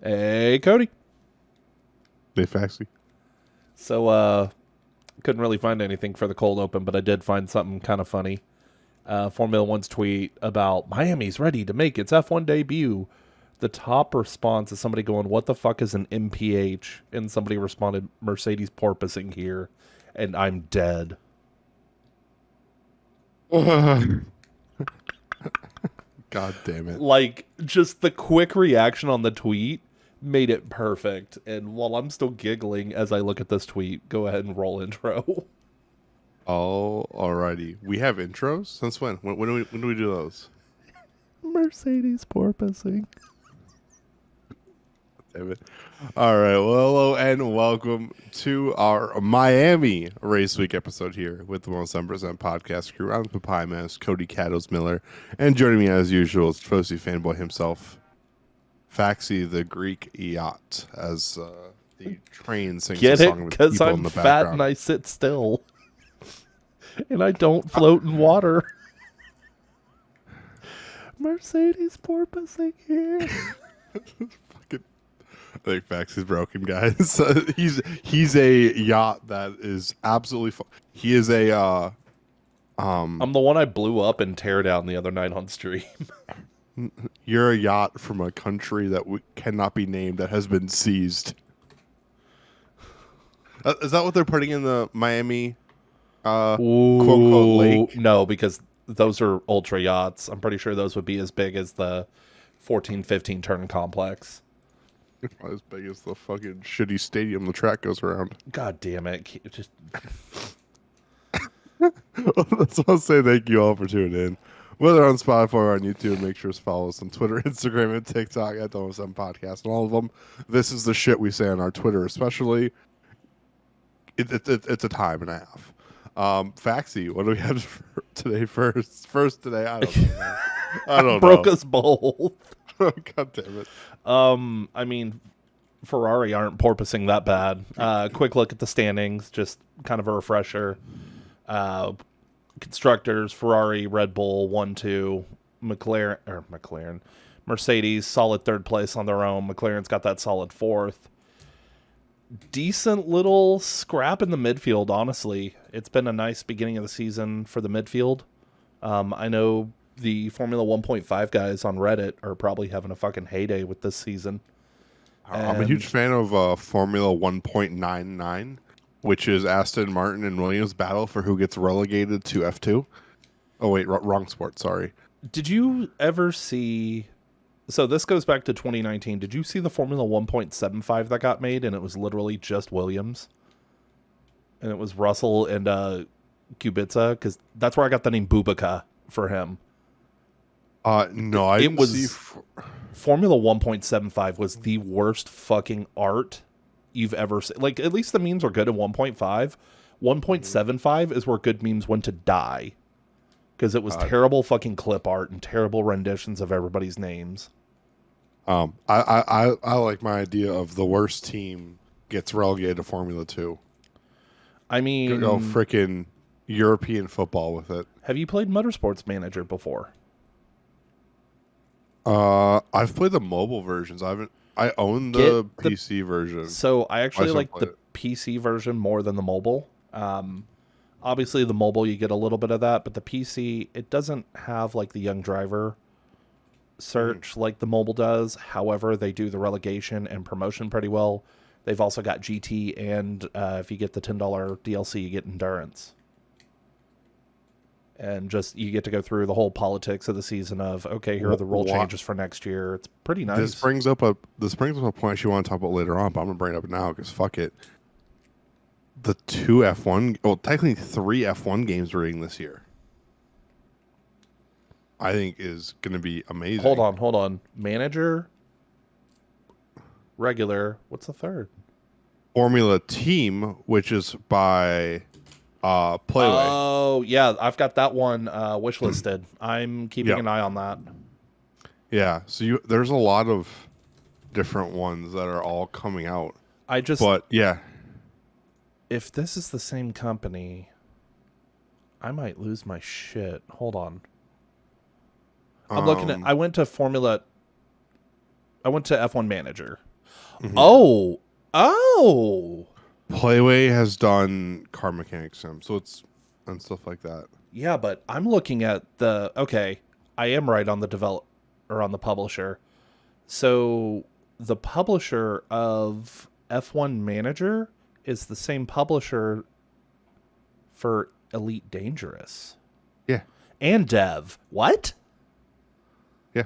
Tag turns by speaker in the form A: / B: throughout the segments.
A: Hey, Cody.
B: They faxy.
A: So, couldn't really find anything for the cold open, but I did find something kind of funny. Formula One's tweet about Miami's ready to make its F1 debut. The top response is somebody going, "What the fuck is an MPH?" And somebody responded, "Mercedes porpoising here," and I'm dead.
B: God damn it.
A: Like, just the quick reaction on the tweet made it perfect. And while I'm still giggling as I look at this tweet, go ahead and roll intro.
B: Oh, alrighty. We have intros? Since when? When do we do those?
A: Mercedes porpoising.
B: Damn it. All right. Well, hello and welcome to our Miami Race Week episode here with the Most 7% podcast crew. I'm the Pie Mask, Cody Cattles Miller, and joining me as usual is Fosi fanboy himself, Faxi the Greek yacht, as the train sings
A: Get
B: a
A: it?
B: song with
A: Because
B: people in
A: I'm
B: the
A: fat
B: background.
A: and I sit still. And I don't float in water. Mercedes porpoising here.
B: Fucking, I think Fax is broken, guys. he's a yacht that is absolutely. He is a.
A: I'm the one I blew up and tear down the other night on stream.
B: You're a yacht from a country that cannot be named that has been seized. Is that what they're putting in the Miami? Quote unquote lake.
A: No, because those are ultra yachts. I'm pretty sure those would be as big as the 14, 15 turn complex.
B: As big as the fucking shitty stadium the track goes around.
A: God damn it. Just
B: That's what I'll say. Thank you all for tuning in. Whether on Spotify or on YouTube, make sure to follow us on Twitter, Instagram, and TikTok at the 7 Podcast. And all of them, this is the shit we say on our Twitter, especially. It's a time and a half. Faxi, what do we have for today first? First today, I don't know. Man. I don't
A: broke
B: know.
A: us both.
B: God damn it.
A: I mean, Ferrari aren't porpoising that bad. Quick look at the standings, just kind of a refresher. Constructors, Ferrari, Red Bull, 1-2. McLaren. Mercedes, solid third place on their own. McLaren's got that solid fourth. Decent little scrap in the midfield, honestly. It's been a nice beginning of the season for the midfield. I know the Formula 1.5 guys on Reddit are probably having a fucking heyday with this season.
B: I'm a huge fan of Formula 1.99, which is Aston Martin and Williams battle for who gets relegated to F2. Oh, wait, wrong sport, sorry.
A: Did you ever see... So this goes back to 2019. Did you see the Formula 1.75 that got made? And it was literally just Williams. And it was Russell and Kubica, because that's where I got the name Bubaka for him.
B: No, I didn't see...
A: Formula 1.75 was the worst fucking art you've ever seen. Like, at least the memes were good in 1.5. 1.75 is where good memes went to die. Because it was terrible fucking clip art and terrible renditions of everybody's names.
B: I like my idea of the worst team gets relegated to Formula 2.
A: I mean...
B: Go freaking European football with it.
A: Have you played Motorsports Manager before?
B: I've played the mobile versions. I own the PC version.
A: So I actually like the PC version more than the mobile. Obviously, the mobile, you get a little bit of that, but the PC, it doesn't have, like, the young driver search like the mobile does. However, they do the relegation and promotion pretty well. They've also got GT, and if you get the $10 DLC, you get endurance. And just, you get to go through the whole politics of the season of, okay, here are the rule changes for next year. It's pretty nice.
B: This brings up a point you want to talk about later on, but I'm going to bring it up now because fuck it. The two F1, well, technically 3 F1 games we're getting this year, I think is going to be amazing.
A: Hold on. Manager, regular, what's the third?
B: Formula Team, which is by Playway.
A: Oh, yeah, I've got that one wishlisted. I'm keeping an eye on that.
B: Yeah, so there's a lot of different ones that are all coming out. But yeah.
A: If this is the same company, I might lose my shit. Hold on. I'm looking at... I went to Formula... I went to F1 Manager.
B: Mhm.
A: Oh.
B: Playway has done car mechanics sim, so it's and stuff like that.
A: Yeah, but I'm looking at the okay. I am right on the on the publisher. So the publisher of F1 Manager is the same publisher for Elite Dangerous
B: Yeah,
A: and Dev. What?
B: yeah.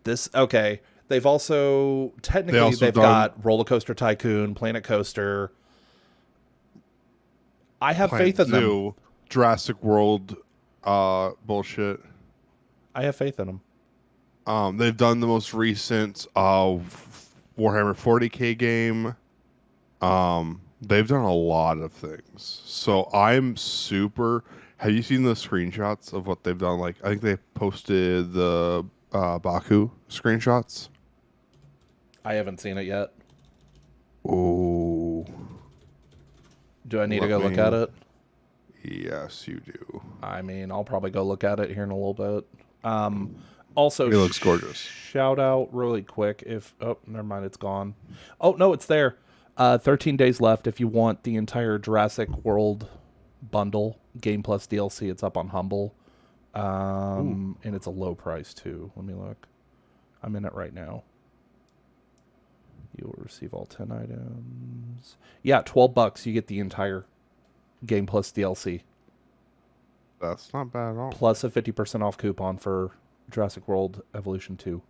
A: This okay. They've also technically
B: also
A: they've
B: done-
A: got Roller Coaster Tycoon, Planet Coaster. I have
B: Planet
A: faith in them.
B: Zoo, Jurassic World, bullshit.
A: I have faith in them.
B: They've done the most recent Warhammer 40K game. They've done a lot of things. So I'm super. Have you seen the screenshots of what they've done? Like, I think they posted the Baku screenshots.
A: I haven't seen it yet.
B: Oh,
A: Do I need to
B: Let
A: go look
B: me-
A: at it?
B: yes, you do.
A: I mean, I'll probably go look at it here in a little bit. Also,
B: It looks gorgeous.
A: Shout out really quick if never mind, it's gone. Oh no, it's there. 13 days left. If you want the entire Jurassic World bundle, game plus DLC, it's up on Humble, and it's a low price too. Let me look. I'm in it right now. You will receive all 10 items. Yeah, $12. You get the entire game plus DLC.
B: That's not bad at all.
A: Plus a 50% off coupon for Jurassic World Evolution 2.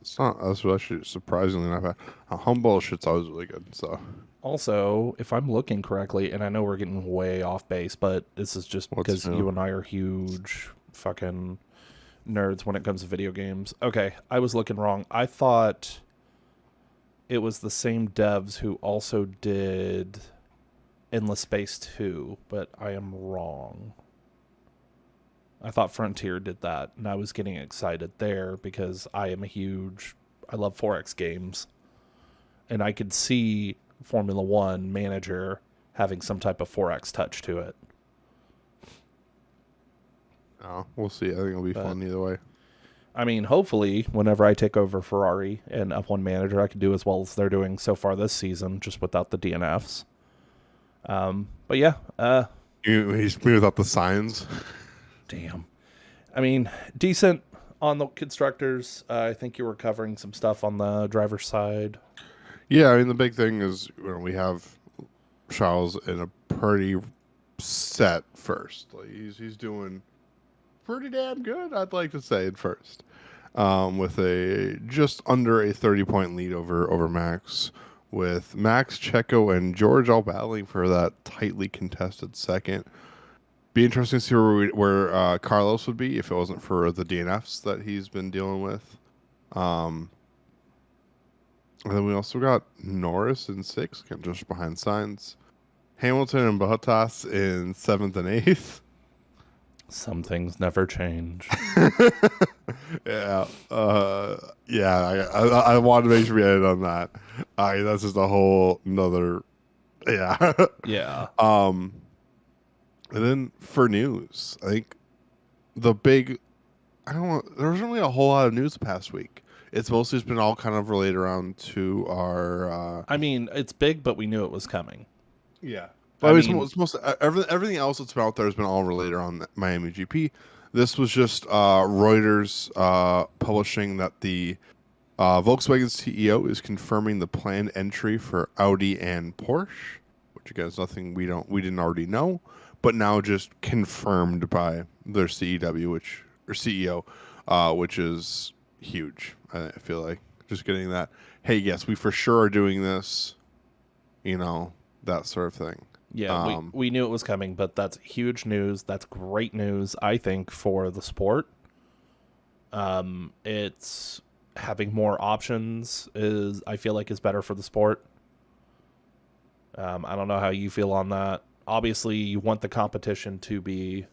B: It's not. That's actually surprisingly not bad. Humble shit's always really good. So
A: Also, if I'm looking correctly, and I know we're getting way off base, but this is just
B: What's
A: because
B: new?
A: you and I are huge fucking nerds when it comes to video games. Okay, I was looking wrong. I thought it was the same devs who also did Endless Space 2, but I am wrong. I thought Frontier did that, and I was getting excited there because I love 4X games. And I could see Formula One Manager having some type of 4X touch to it.
B: we'll see. I think it'll be fun either way.
A: I mean, hopefully, whenever I take over Ferrari and F1 Manager, I can do as well as they're doing so far this season, just without the DNFs. But yeah,
B: He's me without the signs.
A: damn. I mean, decent on the constructors. I think you were covering some stuff on the driver's side.
B: Yeah, I mean the big thing is we have Charles in a pretty set first. Like he's doing pretty damn good, I'd like to say at first. With a just under a 30-point lead over Max, with Max, Checo, and George all battling for that tightly contested second. Be interesting to see where Carlos would be if it wasn't for the DNFs that he's been dealing with. And then we also got Norris in 6th, just behind Sainz. Hamilton and Bottas in 7th and 8th.
A: Some things never change.
B: Yeah, I wanted to make sure we ended on that. That's just a whole another, yeah.
A: Yeah.
B: And then for news, I think the big, there wasn't really a whole lot of news the past week. It's mostly just been all kind of related around to our.
A: I mean, it's big, but we knew it was coming.
B: Yeah. But
A: mean-
B: it's mostly everything else that's been out there has been all related on the Miami GP. This was just Reuters publishing that the Volkswagen CEO is confirming the planned entry for Audi and Porsche, which again is nothing we didn't already know, but now just confirmed by their CEO, which is huge. I feel like just getting that. Hey, yes, we for sure are doing this. That sort of thing.
A: Yeah, we knew it was coming, but that's huge news. That's great news, I think, for the sport. It's having more options I feel like is better for the sport. I don't know how you feel on that. Obviously, you want the competition to be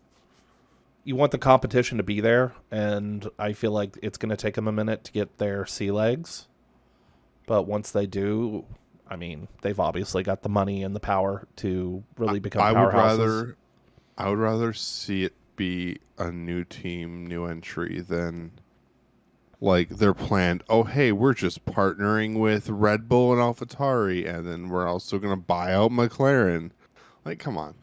A: there, and I feel like it's going to take them a minute to get their sea legs. But once they do, I mean, they've obviously got the money and the power to really become powerhouses.
B: I would rather see it be a new team, new entry than like they're planned. Oh, hey, we're just partnering with Red Bull and AlphaTauri, and then we're also going to buy out McLaren. Like, come on,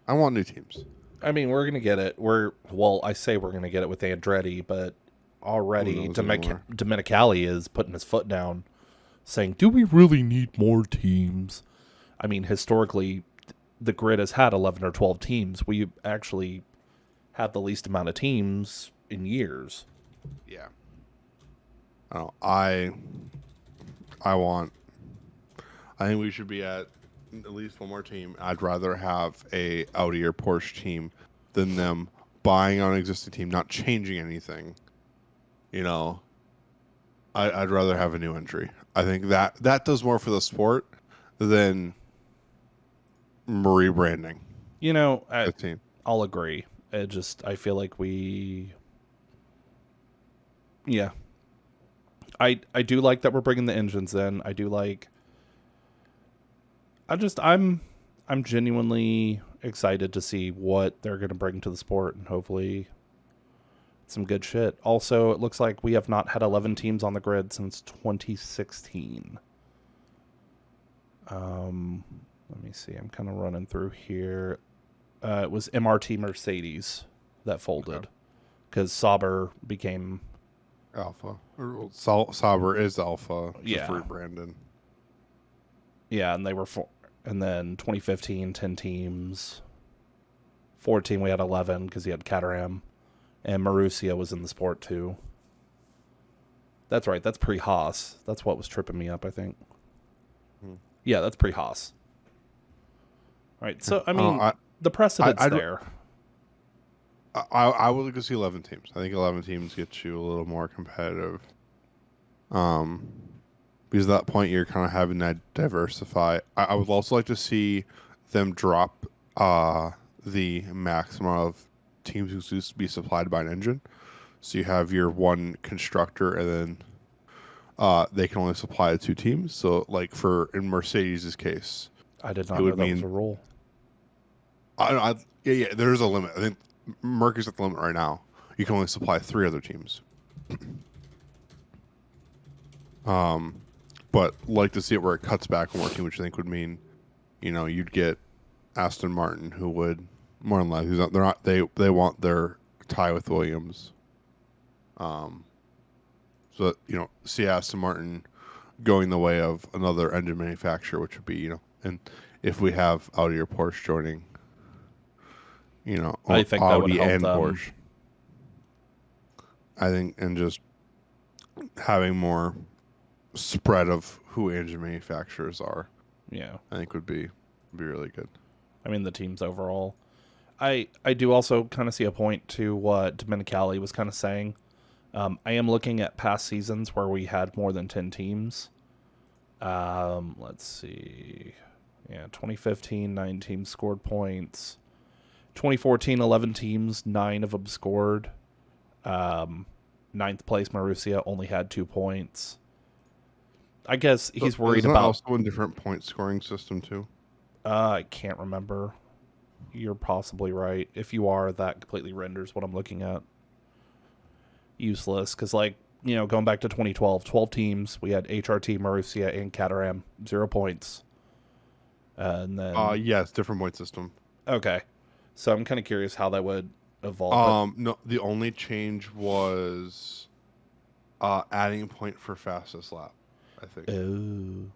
B: I want new teams.
A: I mean, we're gonna get it. I say we're gonna get it with Andretti, but
B: Who
A: already
B: knows anymore?
A: Domenicali is putting his foot down, saying, "Do we really need more teams?" I mean, historically, the grid has had 11 or 12 teams. We actually have the least amount of teams in years.
B: Yeah. Oh, I want. I think we should be at least one more team. I'd rather have a Audi or Porsche team than them buying on an existing team, not changing anything. You know, I'd rather have a new entry. I think that does more for the sport than rebranding
A: You know,
B: the team.
A: I'll agree. I feel like yeah. I do like that we're bringing the engines in. I do like. I'm genuinely excited to see what they're going to bring to the sport, and hopefully some good shit. Also, it looks like we have not had 11 teams on the grid since 2016. Let me see. I'm kind of running through here. It was MRT Mercedes that folded because Sauber became
B: Alpha. Sauber is Alpha. Just rebranded.
A: Yeah, and and then 2015, 10 teams. 14, we had 11 because he had Caterham. And Marussia was in the sport too. That's right, that's pre-Haas. That's what was tripping me up, I think. Yeah, that's pre-Haas. Right, so, I mean, the precedent's there.
B: I would like to see 11 teams. I think 11 teams get you a little more competitive. Because at that point, you're kind of having that diversify. I would also like to see them drop the maximum of teams who used to be supplied by an engine. So you have your one constructor, and then they can only supply 2 teams. So, like in Mercedes' case,
A: I did not know that was a rule.
B: Yeah, there's a limit. I think Mercury's at the limit right now. You can only supply 3 other teams. But like to see it where it cuts back on working, which I think would mean, you'd get Aston Martin, who would more than likely they want their tie with Williams. So see Aston Martin going the way of another engine manufacturer, which would be and if we have Audi or Porsche joining,
A: I think
B: Audi
A: that would help
B: and
A: them.
B: Porsche. I think, and just having more spread of who engine manufacturers are,
A: Yeah,
B: I think would be really good.
A: I mean, the teams overall. I do also kind of see a point to what Domenicali was kind of saying. I am looking at past seasons where we had more than 10 teams. Let's see. Yeah, 2015, 9 teams scored points. 2014, 11 teams, 9 of them scored. 9th place, Marussia only had 2 points. I guess he's worried about.
B: Also a different point scoring system too.
A: I can't remember. You're possibly right. If you are, that completely renders what I'm looking at useless. Because, going back to 2012, 12 teams. We had HRT, Marussia, and Caterham, 0 points. And then.
B: Yes, different point system.
A: Okay. So I'm kind of curious how that would evolve.
B: No, the only change was adding a point for fastest lap, I think.
A: Oh.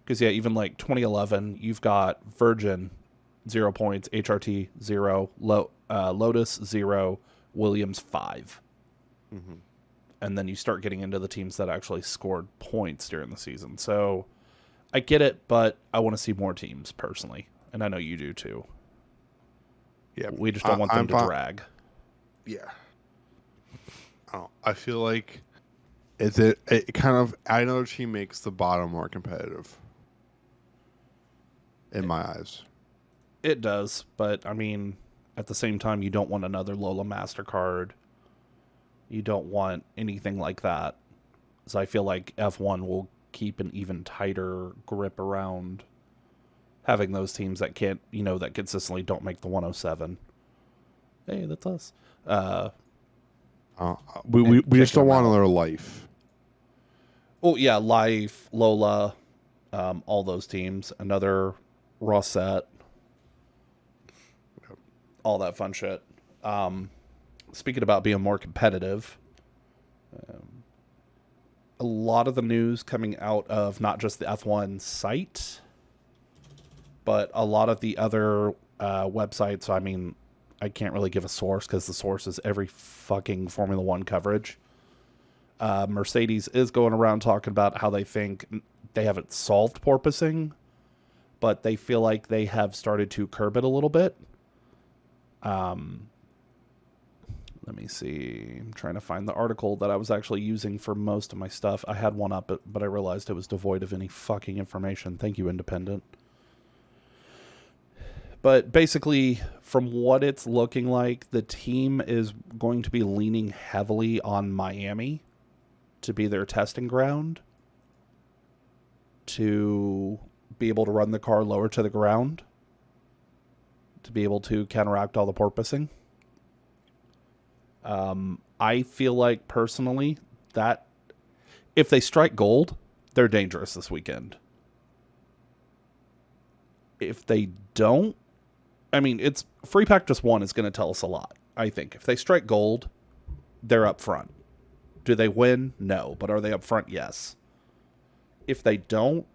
A: Because, yeah, even 2011, you've got Virgin, 0 points, HRT, 0, Lotus, 0, Williams, 5.
B: Mm-hmm.
A: And then you start getting into the teams that actually scored points during the season. So I get it, but I want to see more teams, personally. And I know you do, too.
B: Yeah,
A: we just don't want them to drag.
B: Yeah. I feel like it kind of adding another team makes the bottom more competitive. In my eyes.
A: It does, but I mean, at the same time, you don't want another Lola MasterCard. You don't want anything like that. So I feel like F1 will keep an even tighter grip around having those teams that can't, that consistently don't make the 107. Hey, that's us.
B: We just
A: kicking
B: don't want
A: them out.
B: another life.
A: Oh yeah, Life, Lola, all those teams. Another Rosette, all that fun shit. Speaking about being more competitive, a lot of the news coming out of not just the F1 site, but a lot of the other websites. So, I mean, I can't really give a source because the source is every fucking Formula One coverage. Mercedes is going around talking about how they think they haven't solved porpoising, but they feel like they have started to curb it a little bit. Let me see. I'm trying to find the article that I was actually using for most of my stuff. I had one up, but I realized it was devoid of any fucking information. Thank you, Independent. But basically, from what it's looking like, the team is going to be leaning heavily on Miami to be their testing ground, to be able to run the car lower to the ground, to be able to counteract all the porpoising. I feel like, personally, that if they strike gold, they're dangerous this weekend. If they don't, I mean, it's free practice 1 is going to tell us a lot, I think. If they strike gold, they're up front. Do they win? No. But are they up front? Yes. If they don't,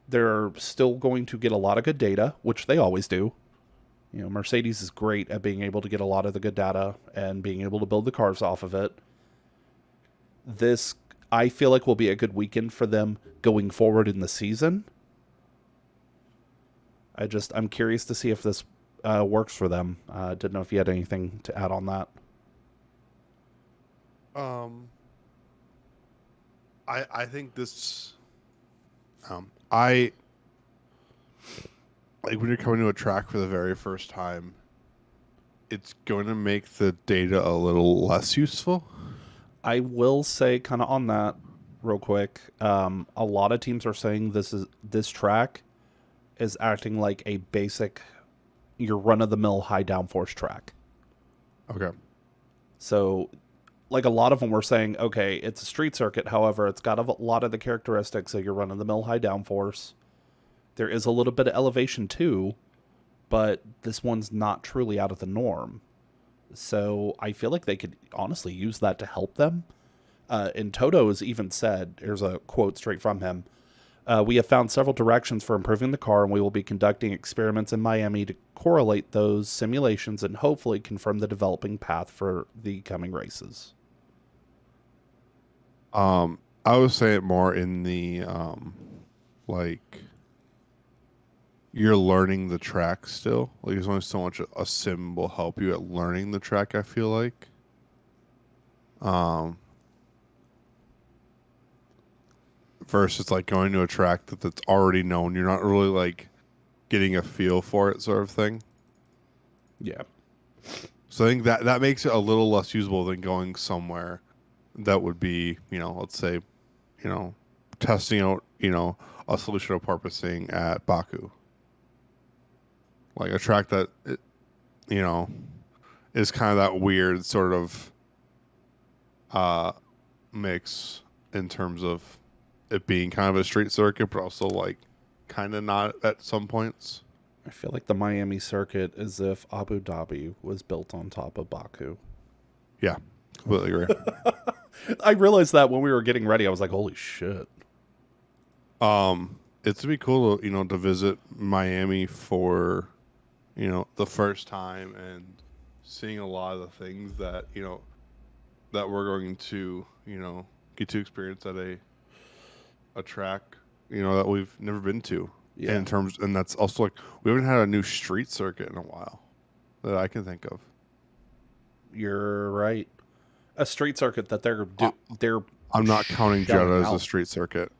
A: they're still going to get a lot of good data, which they always do. You know, Mercedes is great at being able to get a lot of the good data and being able to build the cars off of it. This, I feel like, will be a good weekend for them going forward in the season. I'm curious to see if this works for them. Didn't know if you had anything to add on that.
B: I think this, I like when you're coming to a track for the very first time, it's going to make the data a little less useful.
A: I will say, kind of on that, real quick. A lot of teams are saying this track is acting like a basic, your run-of-the-mill high downforce track.
B: Okay.
A: So, like, a lot of them were saying, okay, it's a street circuit. However, it's got a lot of the characteristics of your run-of-the-mill high downforce. There is a little bit of elevation too, but this one's not truly out of the norm. So I feel like they could honestly use that to help them. And Toto has even said, here's a quote straight from him, we have found several directions for improving the car, and we will be conducting experiments in Miami to correlate those simulations and hopefully confirm the developing path for the coming races.
B: I would say it more in the like you're learning the track still. Like there's only so much a sim will help you at learning the track, I feel like. Versus like going to a track that's already known. You're not really like getting a feel for it sort of thing.
A: Yeah.
B: So I think that makes it a little less usable than going somewhere that would be, let's say, testing out, a solution of porpoising at Baku. Like a track that, is kind of that weird sort of mix in terms of it being kind of a street circuit, but also like kind of not at some points.
A: I feel like the Miami circuit is if Abu Dhabi was built on top of Baku.
B: Yeah, completely agree.
A: I realized that when we were getting ready. I was like, holy shit.
B: It's to be cool to, to visit Miami for, the first time and seeing a lot of the things that, that we're going to, get to experience at a track, that we've never been to.
A: Yeah.
B: And that's also like, we haven't had a new street circuit in a while that I can think of.
A: You're right. A street circuit that they're
B: I'm not counting Jeddah as a street circuit.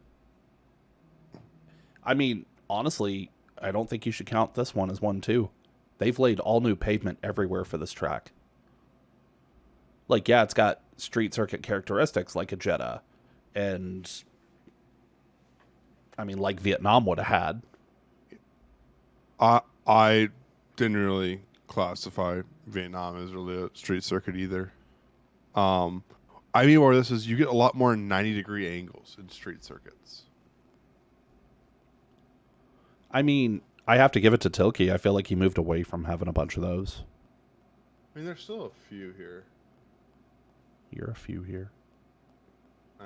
A: I mean, honestly, I don't think you should count this one as one too. They've laid all new pavement everywhere for this track. Like, yeah, it's got street circuit characteristics like a Jeddah, and I mean, like Vietnam would have had.
B: I didn't really classify Vietnam as really a street circuit either. I mean, where this is, you get a lot more 90-degree angles in street circuits.
A: I mean, I have to give it to Tilke. I feel like he moved away from having a bunch of those.
B: I mean, there's still a few here.
A: You're a few here.
B: I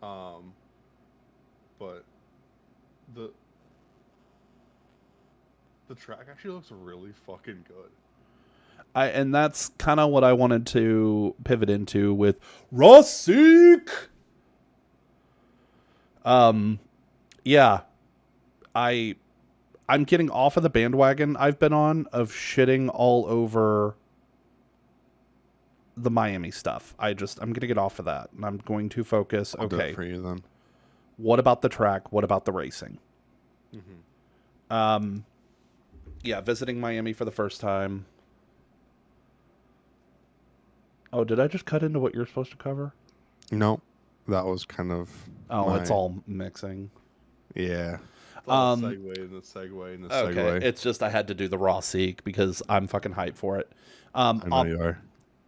B: know. But the track actually looks really fucking good.
A: And that's kind of what I wanted to pivot into with Rosik. Yeah, I'm getting off of the bandwagon I've been on of shitting all over the Miami stuff. I'm going to get off of that, and I'm going to focus.
B: I'll do
A: okay,
B: it for you then.
A: What about the track? What about the racing?
B: Mm-hmm.
A: Yeah, visiting Miami for the first time. Oh, did I just cut into what you're supposed to cover?
B: No, that was kind of.
A: It's all mixing.
B: Yeah. Segue and the segue and the segue.
A: Okay, it's just I had to do the raw seek because I'm fucking hyped for it.
B: I know you are.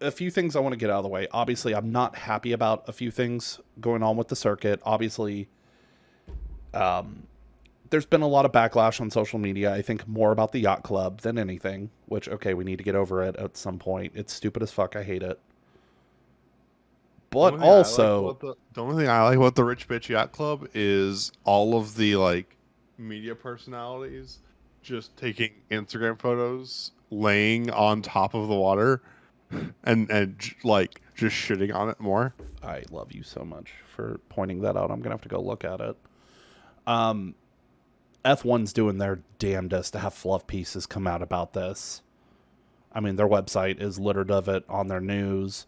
A: A few things I want to get out of the way. Obviously, I'm not happy about a few things going on with the circuit. Obviously, there's been a lot of backlash on social media. I think more about the yacht club than anything, which, okay, we need to get over it at some point. It's stupid as fuck. I hate it. But also,
B: the only thing I like about the Rich Bitch Yacht Club is all of the like media personalities just taking Instagram photos, laying on top of the water, and like just shitting on it more.
A: I love you so much for pointing that out. I'm gonna have to go look at it. F1's doing their damnedest to have fluff pieces come out about this. I mean, their website is littered of it on their news.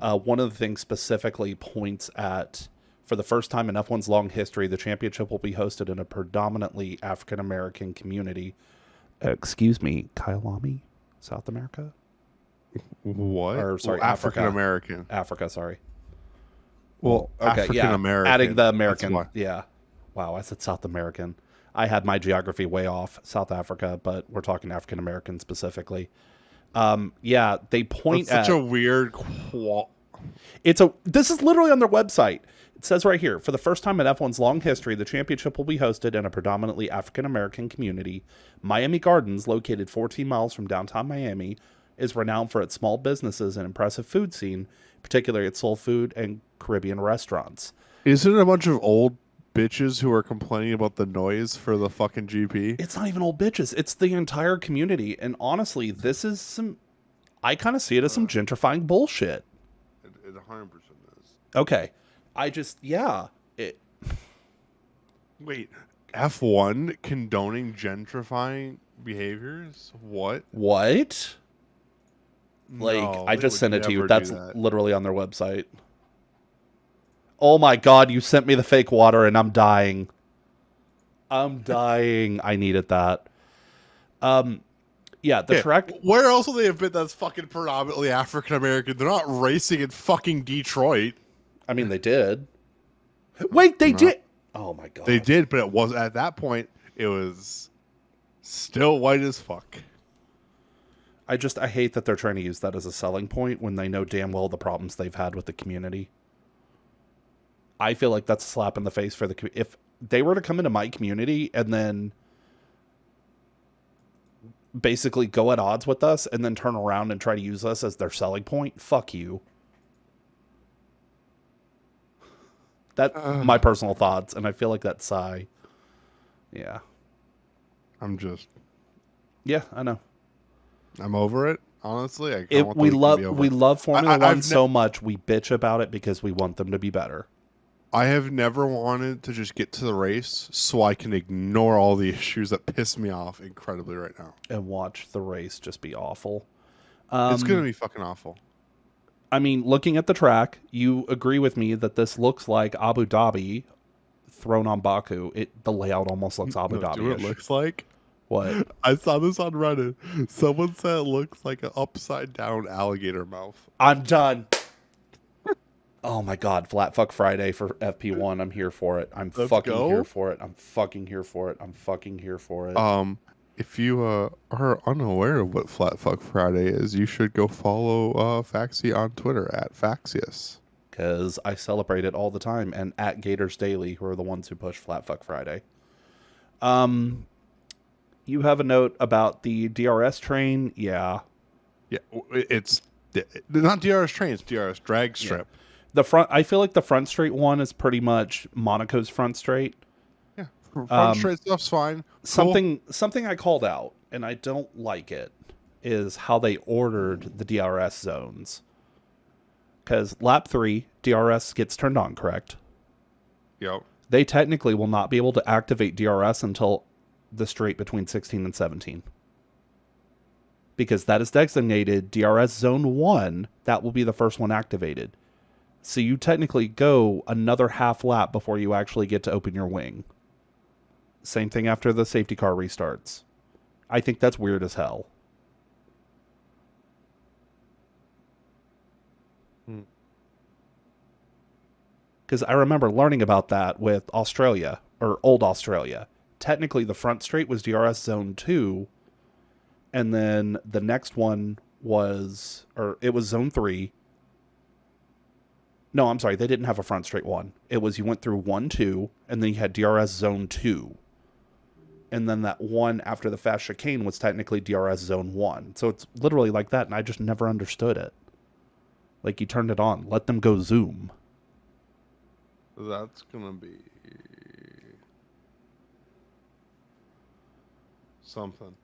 A: One of the things specifically points at, for the first time in F1's long history, the championship will be hosted in a predominantly African-American community. Excuse me, Kyalami, South America?
B: What?
A: Or, sorry,
B: African-American.
A: Africa, sorry.
B: Well,
A: okay,
B: African-American.
A: Yeah, adding the American. Yeah. Wow, I said South American. I had my geography way off. South Africa, but we're talking African-American specifically. Yeah, they point
B: That's
A: at...
B: such a weird...
A: This is literally on their website. It says right here, for the first time in F1's long history, the championship will be hosted in a predominantly African-American community. Miami Gardens, located 14 miles from downtown Miami, is renowned for its small businesses and impressive food scene, particularly its soul food and Caribbean restaurants.
B: Isn't it a bunch of old bitches who are complaining about the noise for the fucking GP?
A: It's not even old bitches. It's the entire community. And honestly, this is some... I kind of see it as some gentrifying bullshit.
B: It 100% is.
A: Okay. I just... Yeah.
B: Wait. F1 condoning gentrifying behaviors? What?
A: What? Like,
B: No,
A: I just sent it to you.
B: never
A: That's
B: do that.
A: literally on their website. Oh my god, you sent me the fake water and I'm dying. I'm dying. I needed that. Yeah, the track...
B: Where else will they have been that's fucking predominantly African American? They're not racing in fucking Detroit.
A: I mean, they did. Wait, they did... Oh my god.
B: They did, but it was at that point, it was still white as fuck.
A: I hate that they're trying to use that as a selling point when they know damn well the problems they've had with the community. I feel like that's a slap in the face for the... If they were to come into my community and then basically go at odds with us and then turn around and try to use us as their selling point, fuck you. That's my personal thoughts, and I feel like that's Psy. Yeah. Yeah, I know.
B: I'm over it, honestly.
A: We love Formula One so much, we bitch about it because we want them to be better.
B: I have never wanted to just get to the race so I can ignore all the issues that piss me off incredibly right now.
A: And watch the race just be awful.
B: It's going to be fucking awful.
A: I mean, looking at the track, you agree with me that this looks like Abu Dhabi thrown on Baku. The layout almost looks Abu Dhabi.
B: Do you know what it looks like?
A: What?
B: I saw this on Reddit. Someone said it looks like an upside down alligator mouth.
A: I'm done. Oh my god, Flat Fuck Friday for FP1. I'm here for it. I'm fucking here for it. I'm fucking here for it. I'm fucking here for it.
B: if you are unaware of what Flat Fuck Friday is, you should go follow Faxi on Twitter at Faxius.
A: Because I celebrate it all the time, and at Gators Daily, who are the ones who push Flat Fuck Friday. You have a note about the DRS train? Yeah.
B: Yeah, it's not DRS train, it's DRS drag strip.
A: Yeah. The front, I feel like the front straight one is pretty much Monaco's front straight.
B: Yeah, front straight stuff's fine.
A: Something I called out, and I don't like it, is how they ordered the DRS zones. Because lap 3, DRS gets turned on, correct?
B: Yep.
A: They technically will not be able to activate DRS until the straight between 16 and 17. Because that is designated DRS Zone 1, that will be the first one activated. So you technically go another half lap before you actually get to open your wing. Same thing after the safety car restarts. I think that's weird as hell. Because I remember learning about that with Australia, or Old Australia. Technically, the front straight was DRS Zone 2, and then the next one was, or it was Zone 3. No, I'm sorry, they didn't have a front straight one. It was you went through 1, 2, and then you had DRS Zone 2. And then that one after the fast chicane was technically DRS Zone 1. So it's literally like that, and I just never understood it. Like, you turned it on. Let them go zoom.
B: That's gonna be something.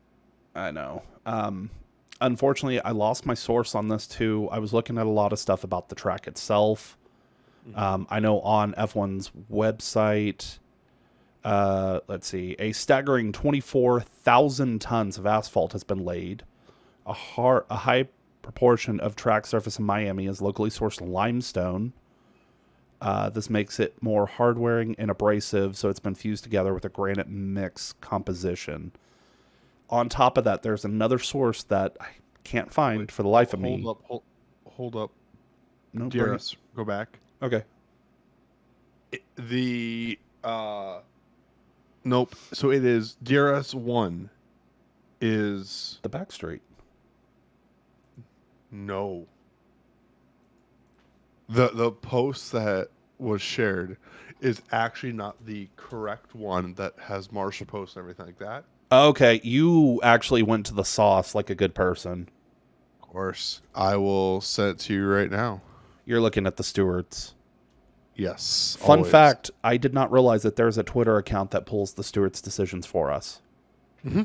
A: I know. Unfortunately, I lost my source on this too. I was looking at a lot of stuff about the track itself. I know on F1's website, let's see, a staggering 24,000 tons of asphalt has been laid. A high proportion of track surface in Miami is locally sourced limestone. This makes it more hard-wearing and abrasive, so it's been fused together with a granite mix composition. On top of that, there's another source that I can't find for the life of me.
B: Hold up.
A: No,
B: DRS, go back.
A: Okay.
B: Nope. So it is DRS 1 is...
A: The back straight.
B: No. The post that was shared is actually not the correct one that has Marshall posts and everything like that.
A: Okay, you actually went to the sauce like a good person.
B: Of course. I will send it to you right now.
A: You're looking at the stewards.
B: Yes.
A: Fun
B: always.
A: fact, I did not realize that there's a Twitter account that pulls the stewards' decisions for us.
B: Mm-hmm.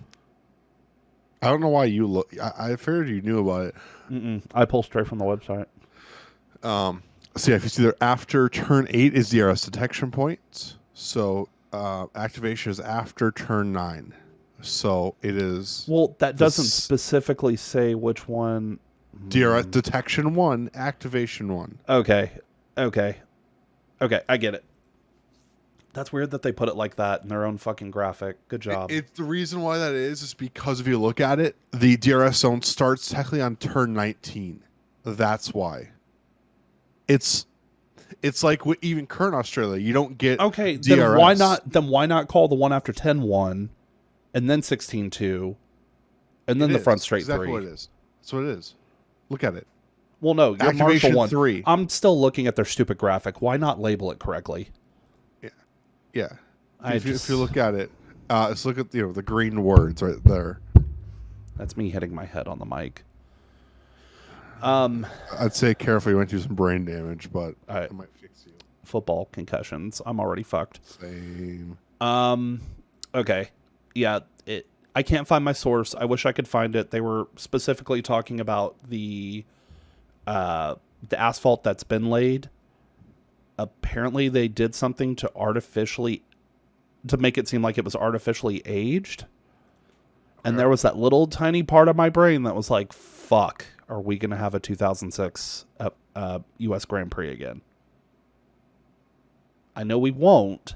B: I don't know why you look... I figured you knew about it.
A: I pull straight from the website.
B: So yeah, if you see there, after turn 8 is DRS detection points. So activation is after turn 9. So it is...
A: Well, that doesn't specifically say which one...
B: DRS detection 1, activation 1.
A: Okay, I get it. That's weird that they put it like that in their own fucking graphic. Good job.
B: It's the reason why that is because if you look at it, the DRS zone starts technically on turn 19. That's why. It's like even current Australia, you don't get
A: okay.
B: DRS.
A: Then why not call the one after 10-1, and then 16-2, and then the front straight
B: exactly
A: 3?
B: What it is. That's what it is. Look at it.
A: Well, no, your
B: Activation
A: Marshall one.
B: 3.
A: I'm still looking at their stupid graphic. Why not label it correctly?
B: Yeah. If you look at it, let's look at the green words right there.
A: That's me hitting my head on the mic.
B: I'd say careful. You went through some brain damage, but
A: I
B: might fix you.
A: Football concussions. I'm already fucked.
B: Same.
A: Okay. Yeah. I can't find my source. I wish I could find it. They were specifically talking about the asphalt that's been laid. Apparently, they did something to make it seem like it was artificially aged. And there was that little tiny part of my brain that was like, fuck, are we going to have a 2006 U.S. Grand Prix again? I know we won't,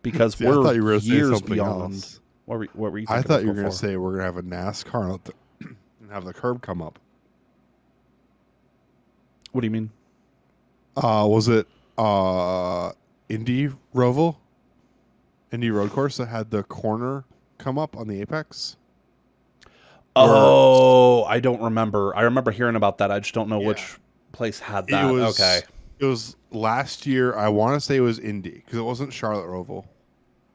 A: because
B: See, I thought you were
A: we're
B: gonna say
A: years
B: something
A: beyond.
B: else.
A: What were you thinking?
B: I thought you were going to say we're going to have a NASCAR and have the curb come up.
A: What do you mean?
B: Was it Indy Roval? Indy Road Course that had the corner come up on the apex?
A: Oh, I don't remember. I remember hearing about that. I just don't know
B: Yeah.
A: which place had
B: It
A: that.
B: was
A: Okay.
B: it was last year. I want to say it was Indy because it wasn't Charlotte Roval.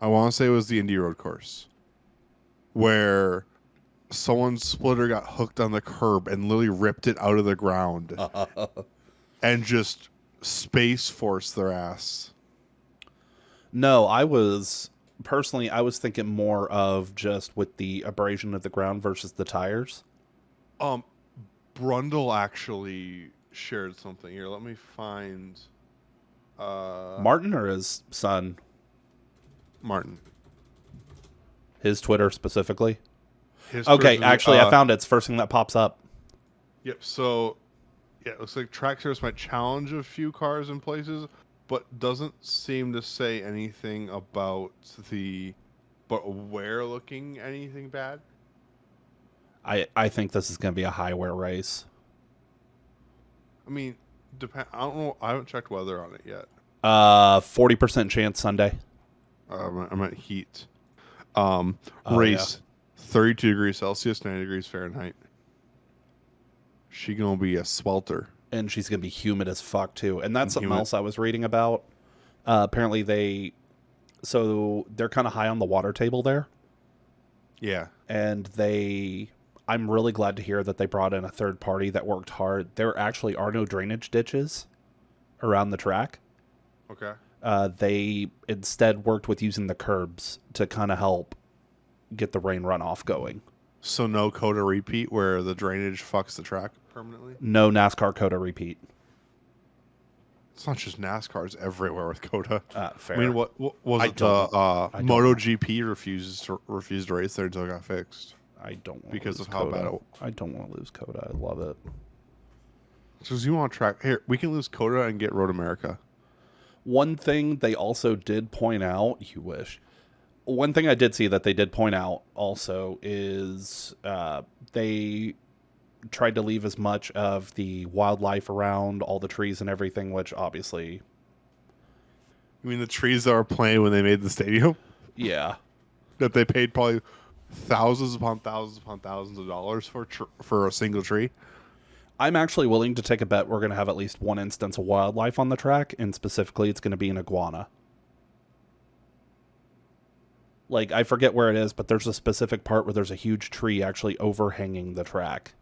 B: I want to say it was the Indy Road Course where someone's splitter got hooked on the curb and literally ripped it out of the ground and just space forced their ass.
A: No, I was thinking more of just with the abrasion of the ground versus the tires.
B: Brundle actually shared something here. Let me find
A: Martin or his son?
B: Martin.
A: His Twitter specifically?
B: His
A: Okay,
B: person-
A: actually, I found it. It's the first thing that pops up.
B: Yep. So, yeah, it looks like track service might challenge a few cars in places, but doesn't seem to say anything about where looking anything bad.
A: I think this is going to be a high wear race.
B: I mean, I don't know. I haven't checked weather on it yet.
A: 40% chance Sunday.
B: I'm at heat.
A: Oh,
B: Race 32 degrees Celsius, 90 degrees Fahrenheit. She gonna be a swelter.
A: And she's going to be humid as fuck, too. And that's something
B: Humid.
A: else I was reading about. Apparently, they're kind of high on the water table there.
B: Yeah.
A: And I'm really glad to hear that they brought in a third party that worked hard. There actually are no drainage ditches around the track.
B: Okay.
A: They instead worked with using the curbs to kind of help get the rain runoff going.
B: So no Coda repeat where the drainage fucks the track permanently?
A: No NASCAR Coda repeat.
B: It's not just NASCAR's everywhere with Coda.
A: Fair.
B: I mean, what was
A: I
B: it?
A: don't- I don't
B: MotoGP refused to race there until it got fixed.
A: I don't want
B: Because
A: to lose
B: of how
A: Coda.
B: bad it-
A: I don't want to lose Coda. I love it.
B: So you want to track here? We can lose Coda and get Road America.
A: One thing they also did point out, you wish. One thing I did see that they did point out also is they tried to leave as much of the wildlife around, all the trees and everything, which obviously,
B: You mean the trees that were planted when they made the stadium
A: yeah.
B: that they paid probably thousands upon thousands upon thousands of dollars for a single tree?
A: I'm actually willing to take a bet we're going to have at least one instance of wildlife on the track, and specifically it's going to be an iguana. Like, I forget where it is, but there's a specific part where there's a huge tree actually overhanging the track.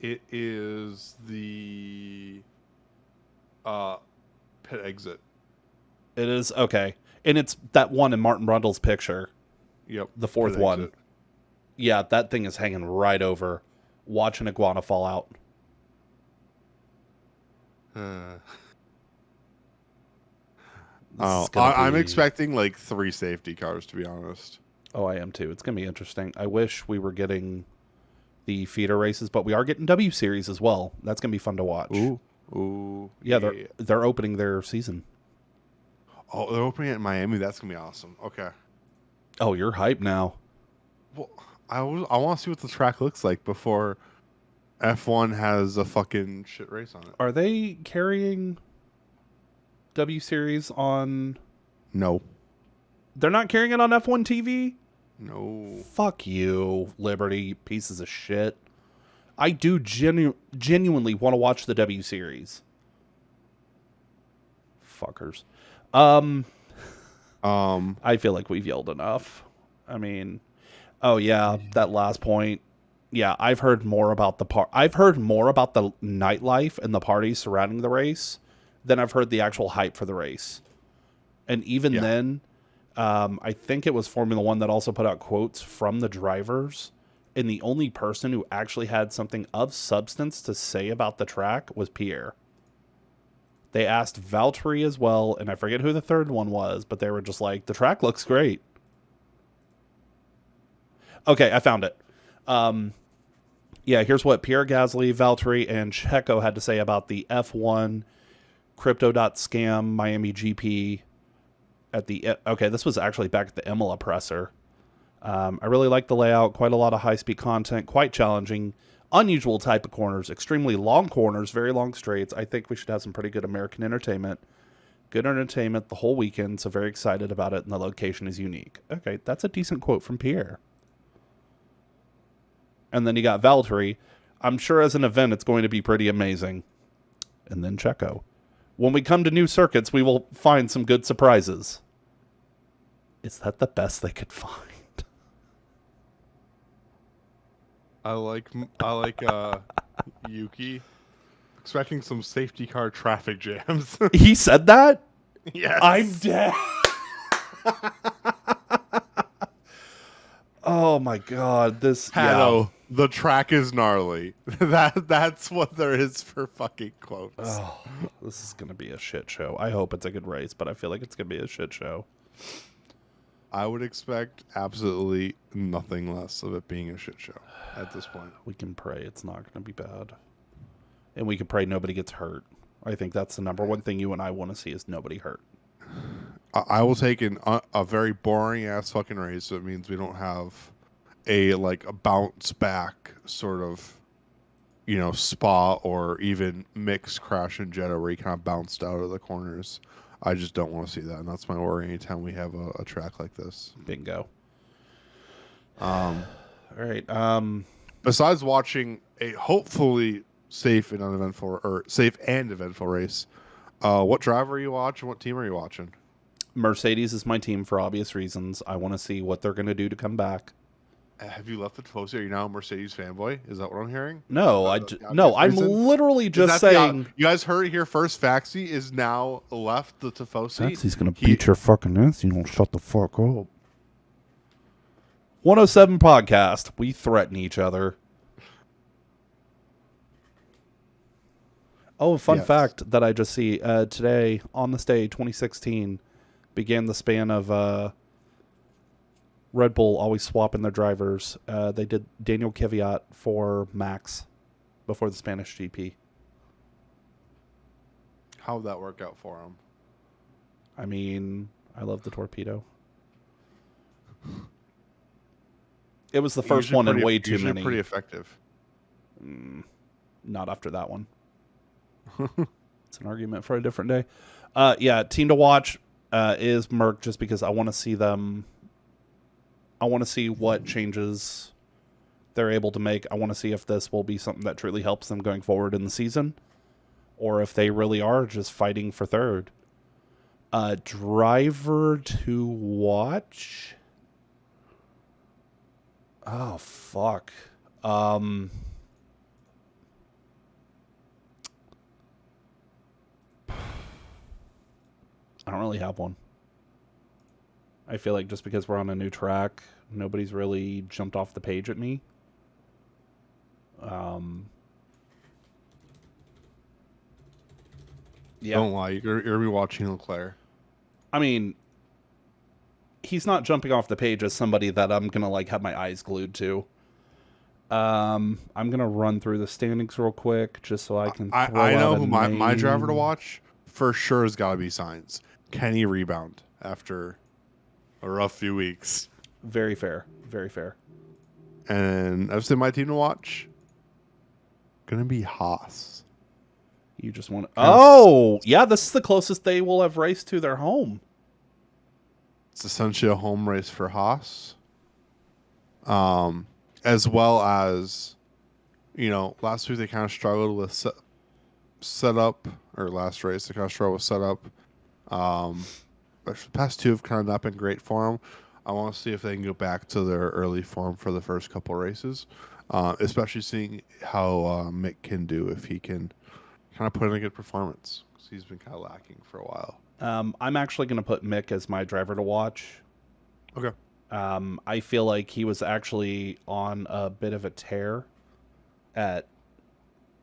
B: It is the pit exit.
A: It is, okay. And it's that one in Martin Brundle's picture,
B: Yep.
A: the fourth
B: pit
A: one.
B: exit.
A: Yeah, that thing is hanging right over. Watch an iguana fall out. This is gonna
B: I'm
A: be-
B: expecting like 3 safety cars, to be honest.
A: Oh, I am too. It's going to be interesting. I wish we were getting the feeder races, but we are getting W Series as well. That's going to be fun to watch.
B: Ooh.
A: Yeah, they're opening their season.
B: Oh, they're opening it in Miami. That's gonna be awesome. Okay.
A: Oh, you're hyped now.
B: Well, I want to see what the track looks like before F1 has a fucking shit race on it.
A: Are they carrying W Series on...
B: No.
A: They're not carrying it on F1 TV?
B: No.
A: Fuck you, Liberty, pieces of shit. I do genuinely want to watch the W Series. Fuckers. I feel like we've yelled enough. I mean, oh yeah, that last point. Yeah, I've heard more about I've heard more about the nightlife and the parties surrounding the race than I've heard the actual hype for the race. And even then, I think it was Formula One that also put out quotes from the drivers. And the only person who actually had something of substance to say about the track was Pierre. They asked Valtteri as well, and I forget who the third one was, but they were just like, the track looks great. Okay, I found it. Yeah, here's what Pierre Gasly, Valtteri, and Checo had to say about the F1 Crypto.scam Miami GP at the... Okay, this was actually back at the Imola presser. I really like the layout, quite a lot of high-speed content, quite challenging, unusual type of corners, extremely long corners, very long straights. I think we should have some pretty good American entertainment. Good entertainment the whole weekend, so very excited about it, and the location is unique. Okay, that's a decent quote from Pierre. And then you got Valtteri. I'm sure as an event, it's going to be pretty amazing. And then Checo. When we come to new circuits, we will find some good surprises. Is that the best they could find?
B: I like Yuki. Expecting some safety car traffic jams.
A: He said that?
B: Yes.
A: I'm dead. Oh my god, this
B: Pato, the track is gnarly. That's what there is for fucking quotes.
A: Oh, this is gonna be a shit show. I hope it's a good race, but I feel like it's gonna be a shit show.
B: I would expect absolutely nothing less of it being a shit show at this point.
A: We can pray it's not gonna be bad. And we can pray nobody gets hurt. I think that's the number one thing you and I want to see is nobody hurt.
B: I will take a very boring ass fucking race. So it means we don't have a bounce back sort of, Spa or even mixed crash in Jeddah where he kind of bounced out of the corners. I just don't want to see that, and that's my worry anytime we have a track like this.
A: Bingo. All right.
B: Besides watching a hopefully safe and eventful race, what driver are you watching? What team are you watching?
A: Mercedes is my team for obvious reasons. I want to see what they're going to do to come back.
B: Have you left the Tifosi? Are you now a Mercedes fanboy? Is that what I'm hearing?
A: No, I'm literally just saying.
B: You guys heard it here first. Faxi is now left the Tifosi.
A: Faxi's going to beat your fucking ass. You don't shut the fuck up. 107 podcast. We threaten each other. Oh, fun fact that I just see today on this day, 2016, began the span of Red Bull always swapping their drivers. They did Daniel Kvyat for Max before the Spanish GP.
B: How'd that work out for him?
A: I mean, I love the torpedo. It was the first one in way too many.
B: Pretty effective.
A: Not after that one. It's an argument for a different day. Yeah, team to watch is Merc just because I want to see them. I want to see what changes they're able to make. I want to see if this will be something that truly helps them going forward in the season, or if they really are just fighting for third. Driver to watch. Oh, fuck. I don't really have one. I feel like just because we're on a new track, nobody's really jumped off the page at me. Yeah.
B: Don't lie. You're going to be watching Leclerc.
A: I mean, he's not jumping off the page as somebody that I'm going to have my eyes glued to. I'm going to run through the standings real quick just so I can throw
B: I know
A: out
B: who my driver to watch for sure has got to be Sainz. Can he rebound after a rough few weeks?
A: Very fair. Very fair.
B: And I've said my team to watch. Gonna be Haas.
A: You just want to... Oh! Yeah, this is the closest they will have raced to their home.
B: It's essentially a home race for Haas. As well as, last week they kind of struggled with setup, or last race they kind of struggled with setup. The past two have kind of not been great for them. I want to see if they can go back to their early form for the first couple races, especially seeing how Mick can do if he can kind of put in a good performance, because he's been kind of lacking for a while.
A: I'm actually going to put Mick as my driver to watch.
B: Okay.
A: I feel like he was actually on a bit of a tear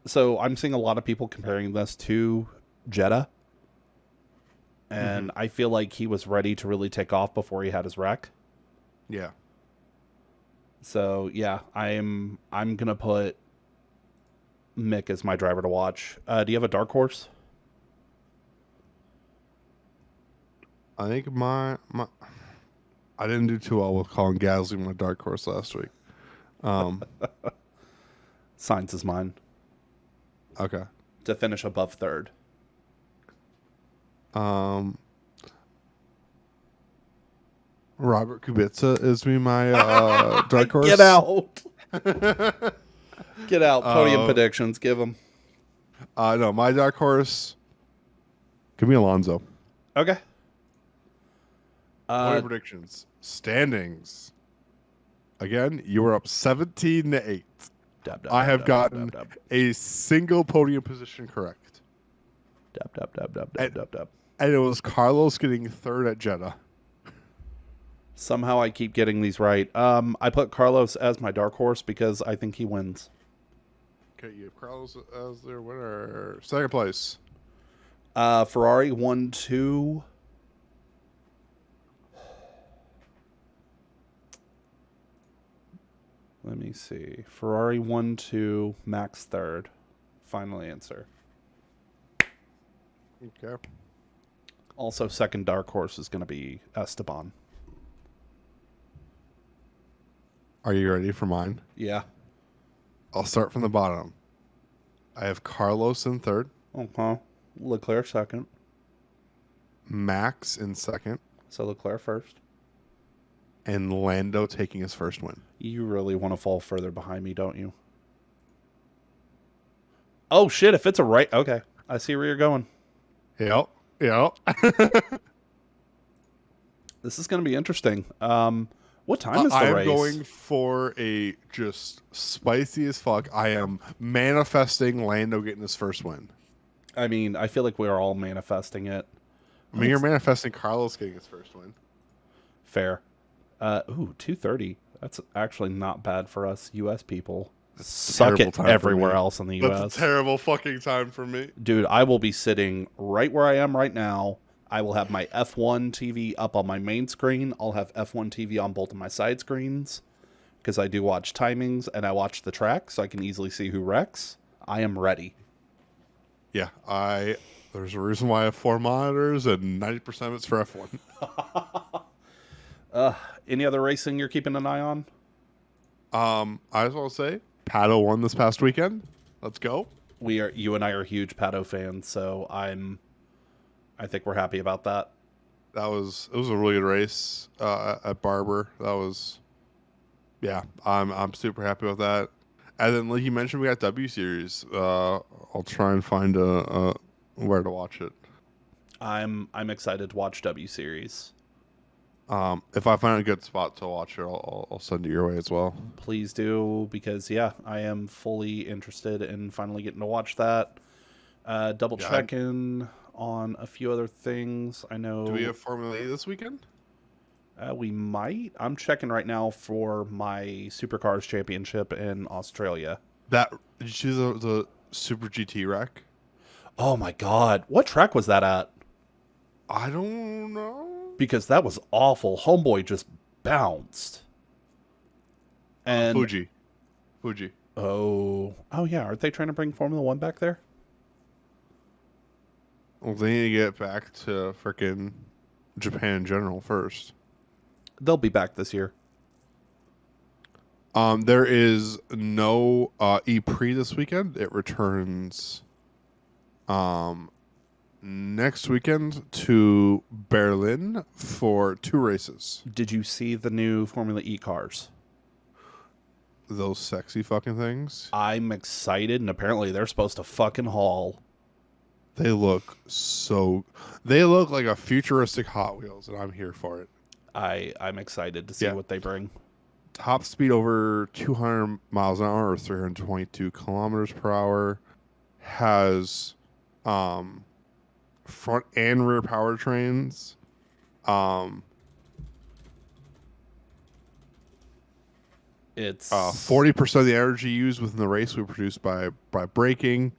A: so I'm seeing a lot of people comparing this to Jeddah. And I feel like he was ready to really take off before he had his wreck.
B: Yeah.
A: So yeah, I'm gonna put Mick as my driver to watch. Do you have a dark horse?
B: I think I didn't do too well with calling Gasly my dark horse last week.
A: Sainz is mine.
B: Okay.
A: To finish above third.
B: Robert Kubica is my dark horse.
A: Get out. Get out. Podium predictions. Give them.
B: No, my dark horse. Give me Alonso.
A: Okay.
B: Podium predictions. Standings. Again, you were up 17-8. I have gotten a single podium position correct. And it was Carlos getting third at Jeddah.
A: Somehow I keep getting these right. I put Carlos as my dark horse because I think he wins.
B: Okay, you have Carlos as their winner. Second place.
A: Ferrari 1-2. Let me see. Ferrari 1-2. Max third. Final answer.
B: Okay.
A: Also, second dark horse is going to be Esteban.
B: Are you ready for mine?
A: Yeah.
B: I'll start from the bottom. I have Carlos in third.
A: Okay. Leclerc second.
B: Max in second.
A: So Leclerc first.
B: And Lando taking his first win.
A: You really want to fall further behind me, don't you? Oh, shit. If it's a right... Okay. I see where you're going.
B: Yep.
A: This is going to be interesting. What time is the race?
B: I'm going for a just spicy as fuck. I am manifesting Lando getting his first win.
A: I mean, I feel like we're all manifesting it.
B: I mean, you're manifesting Carlos getting his first win.
A: Fair. 2:30. That's actually not bad for us U.S. people. Suck it everywhere else in the U.S.
B: That's a terrible fucking time for me.
A: Dude, I will be sitting right where I am right now. I will have my F1 TV up on my main screen. I'll have F1 TV on both of my side screens because I do watch timings and I watch the track so I can easily see who wrecks. I am ready.
B: Yeah, there's a reason why I have 4 monitors and 90% of it's for F1.
A: Any other racing you're keeping an eye on?
B: I just want to say, Pato won this past weekend. Let's go.
A: You and I are huge Pato fans, so I think we're happy about that.
B: It was a really good race at Barber. I'm super happy with that. And then, like you mentioned, we got W Series. I'll try and find where to watch it.
A: I'm excited to watch W Series.
B: If I find a good spot to watch it, I'll send it your way as well.
A: Please do, because I am fully interested in finally getting to watch that. Double checking on a few other things. I know.
B: Do we have Formula E this weekend?
A: We might. I'm checking right now for my Supercars Championship in Australia.
B: Did you see the Super GT wreck?
A: Oh my God. What track was that at?
B: I don't know.
A: Because that was awful. Homeboy just bounced. And
B: Fuji.
A: Oh yeah. Aren't they trying to bring Formula One back there?
B: Well, they need to get back to frickin' Japan in general first.
A: They'll be back this year.
B: There is no E-Prix this weekend. It returns next weekend to Berlin for 2 races.
A: Did you see the new Formula E cars?
B: Those sexy fucking things.
A: I'm excited, and apparently they're supposed to fucking haul.
B: They look like a futuristic Hot Wheels, and I'm here for it.
A: I'm excited to see what they bring.
B: Top speed over 200 miles an hour or 322 kilometers per hour. Has front and rear powertrains.
A: It's
B: 40% of the energy used within the race will be produced by braking.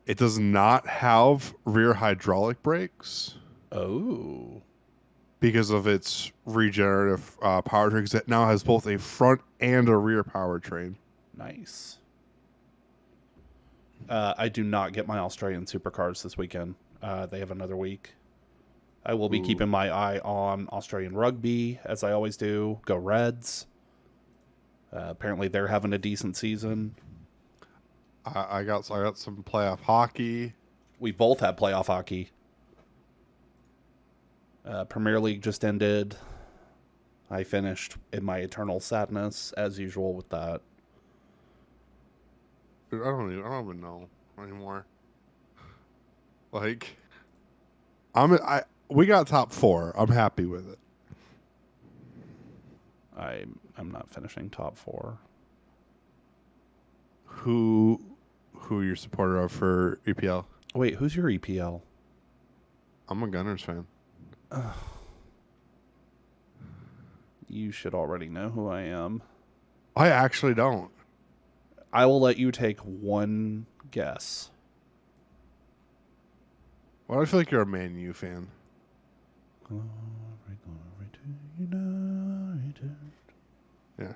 B: It does not have rear hydraulic brakes.
A: Oh.
B: Because of its regenerative powertrain, because it now has both a front and a rear powertrain.
A: Nice. I do not get my Australian supercars this weekend. They have another week. I will be keeping my eye on Australian rugby, as I always do. Go Reds. Apparently they're having a decent season.
B: I got some playoff hockey.
A: We both have playoff hockey. Premier League just ended. I finished in my eternal sadness as usual with that.
B: Dude, I don't even know anymore. Like, we got top 4. I'm happy with it.
A: I'm not finishing top 4.
B: Who are you supporter of for EPL?
A: Wait, who's your EPL?
B: I'm a Gunners fan.
A: You should already know who I am.
B: I actually don't.
A: I will let you take one guess.
B: Well, I feel like you're a Man U fan.
A: Glory, glory to United.
B: Yeah.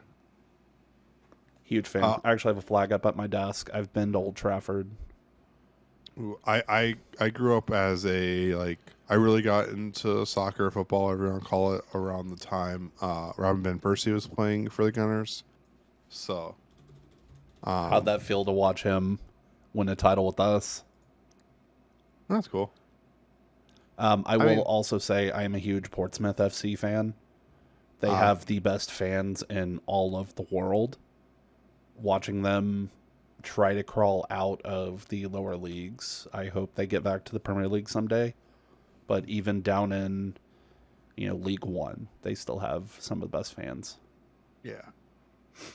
A: Huge fan. I actually have a flag up at my desk. I've been to Old Trafford.
B: I grew up as I really got into soccer, football, everyone call it, around the time Robin Van Persie was playing for the Gunners. So
A: How'd that feel to watch him win a title with us?
B: that's cool.
A: I will also say I am a huge Portsmouth FC fan. They have the best fans in all of the world. Watching them try to crawl out of the lower leagues, I hope they get back to the Premier League someday. But even down in, League One, they still have some of the best fans.
B: Yeah.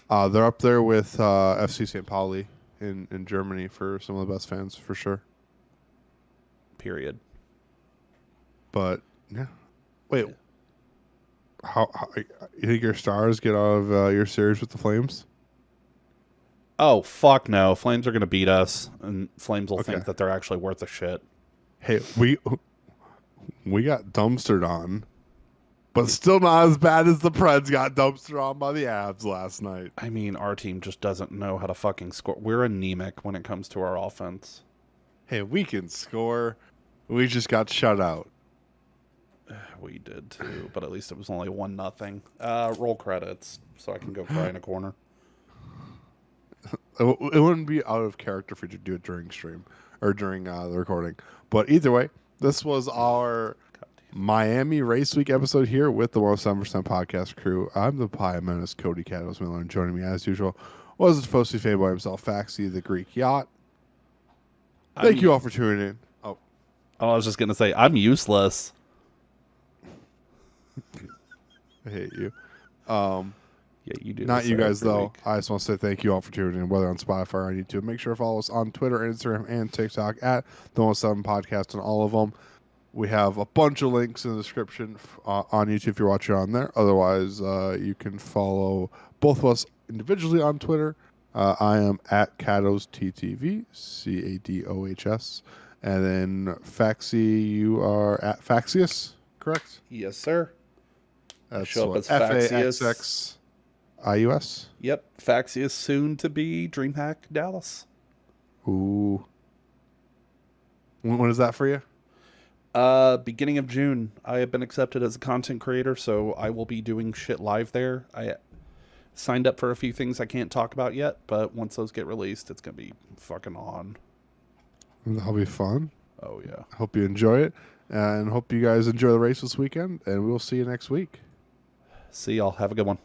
B: They're up there with FC St. Pauli in Germany for some of the best fans, for sure.
A: Period.
B: But, yeah. Wait. How you think your Stars get out of your series with the Flames?
A: Oh, fuck no. Flames are going to beat us, and Flames will
B: Okay.
A: think that they're actually worth a shit.
B: Hey, we got dumpstered on, but still not as bad as the Preds got dumpstered on by the Avs last night.
A: I mean, our team just doesn't know how to fucking score. We're anemic when it comes to our offense.
B: Hey, we can score. We just got shut out.
A: We did too, but at least it was only 1-0. Roll credits so I can go cry in a corner.
B: It wouldn't be out of character for you to do it during stream or during the recording. But either way, this was our Miami Race Week episode here with the 107% podcast crew. I'm the Pie Menace, Cody Cattles Miller, and joining me as usual was the supposed to be fanboy himself, Faxi, the Greek Yacht. Thank you all for tuning in. Oh,
A: I was just going to say, I'm useless.
B: I hate you.
A: Yeah, you do.
B: Not
A: this
B: you guys,
A: every
B: though.
A: week.
B: I just want to say thank you all for tuning in, whether on Spotify or on YouTube. Make sure to follow us on Twitter, Instagram, and TikTok at the 107 Podcast on all of them. We have a bunch of links in the description on YouTube if you're watching on there. Otherwise, you can follow both of us individually on Twitter. I am at CadosTTV, CADOHS. And then Faxi, you are at Faxius, correct?
A: Yes, sir.
B: That's
A: show up
B: what,
A: as Faxius.
B: FAXXIUS.
A: Yep, Faxius soon to be DreamHack Dallas.
B: Ooh. When is that for you?
A: Beginning of June. I have been accepted as a content creator, so I will be doing shit live there. I signed up for a few things I can't talk about yet, but once those get released, it's going to be fucking on.
B: That'll be fun.
A: Oh, yeah.
B: Hope you enjoy it, and hope you guys enjoy the race this weekend, and we'll see you next week.
A: See y'all. Have a good one.